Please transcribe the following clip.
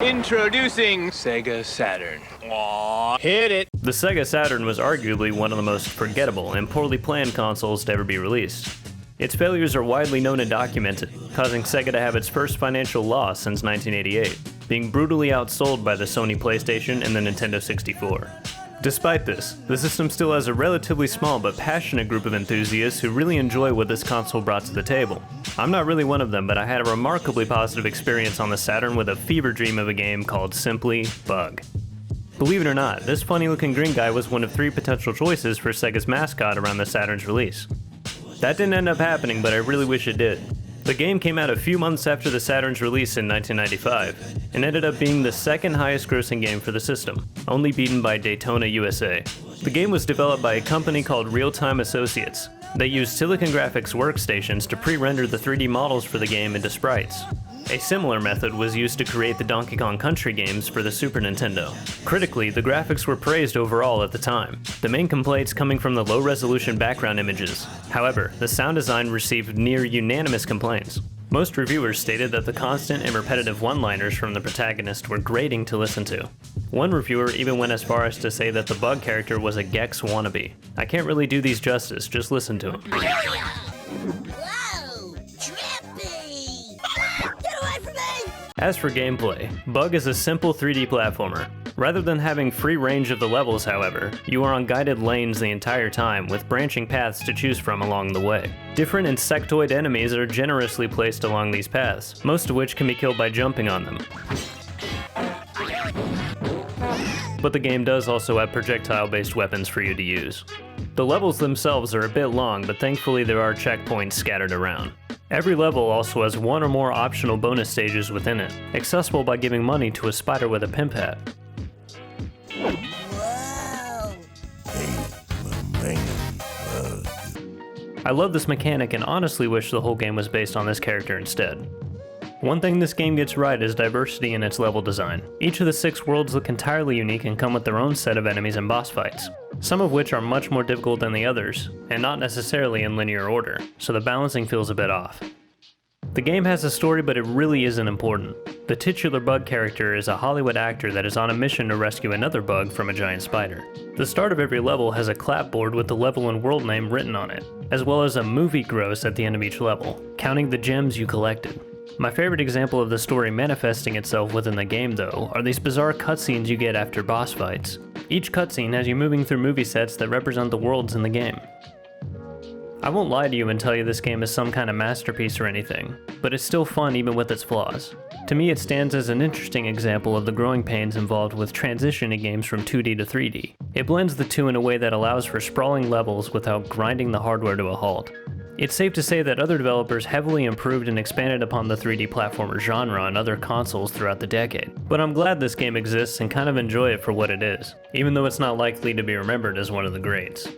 Introducing Sega Saturn. Aww, hit it! The Sega Saturn was arguably one of the most forgettable and poorly planned consoles to ever be released. Its failures are widely known and documented, causing Sega to have its first financial loss since 1988, being brutally outsold by the Sony PlayStation and the Nintendo 64. Despite this, the system still has a relatively small but passionate group of enthusiasts who really enjoy what this console brought to the table. I'm not really one of them, but I had a remarkably positive experience on the Saturn with a fever dream of a game called simply Bug. Believe it or not, this funny looking green guy was one of 3 potential choices for Sega's mascot around the Saturn's release. That didn't end up happening, but I really wish it did. The game came out a few months after the Saturn's release in 1995, and ended up being the second highest grossing game for the system, only beaten by Daytona USA. The game was developed by a company called Real-Time Associates. They used Silicon Graphics workstations to pre-render the 3D models for the game into sprites. A similar method was used to create the Donkey Kong Country games for the Super Nintendo. Critically, the graphics were praised overall at the time, the main complaints coming from the low-resolution background images. However, the sound design received near unanimous complaints. Most reviewers stated that the constant and repetitive one-liners from the protagonist were grating to listen to. One reviewer even went as far as to say that the Bug character was a Gex wannabe. I can't really do these justice, just listen to him. As for gameplay, Bug is a simple 3D platformer. Rather than having free range of the levels, however, you are on guided lanes the entire time with branching paths to choose from along the way. Different insectoid enemies are generously placed along these paths, most of which can be killed by jumping on them. But the game does also have projectile-based weapons for you to use. The levels themselves are a bit long, but thankfully there are checkpoints scattered around. Every level also has 1 or more optional bonus stages within it, accessible by giving money to a spider with a pimp hat. I love this mechanic and honestly wish the whole game was based on this character instead. One thing this game gets right is diversity in its level design. Each of the 6 worlds look entirely unique and come with their own set of enemies and boss fights, some of which are much more difficult than the others, and not necessarily in linear order, so the balancing feels a bit off. The game has a story, but it really isn't important. The titular Bug character is a Hollywood actor that is on a mission to rescue another bug from a giant spider. The start of every level has a clapboard with the level and world name written on it, as well as a movie gross at the end of each level, counting the gems you collected. My favorite example of the story manifesting itself within the game, though, are these bizarre cutscenes you get after boss fights. Each cutscene has you moving through movie sets that represent the worlds in the game. I won't lie to you and tell you this game is some kind of masterpiece or anything, but it's still fun even with its flaws. To me, it stands as an interesting example of the growing pains involved with transitioning games from 2D to 3D. It blends the two in a way that allows for sprawling levels without grinding the hardware to a halt. It's safe to say that other developers heavily improved and expanded upon the 3D platformer genre on other consoles throughout the decade, but I'm glad this game exists and kind of enjoy it for what it is, even though it's not likely to be remembered as one of the greats.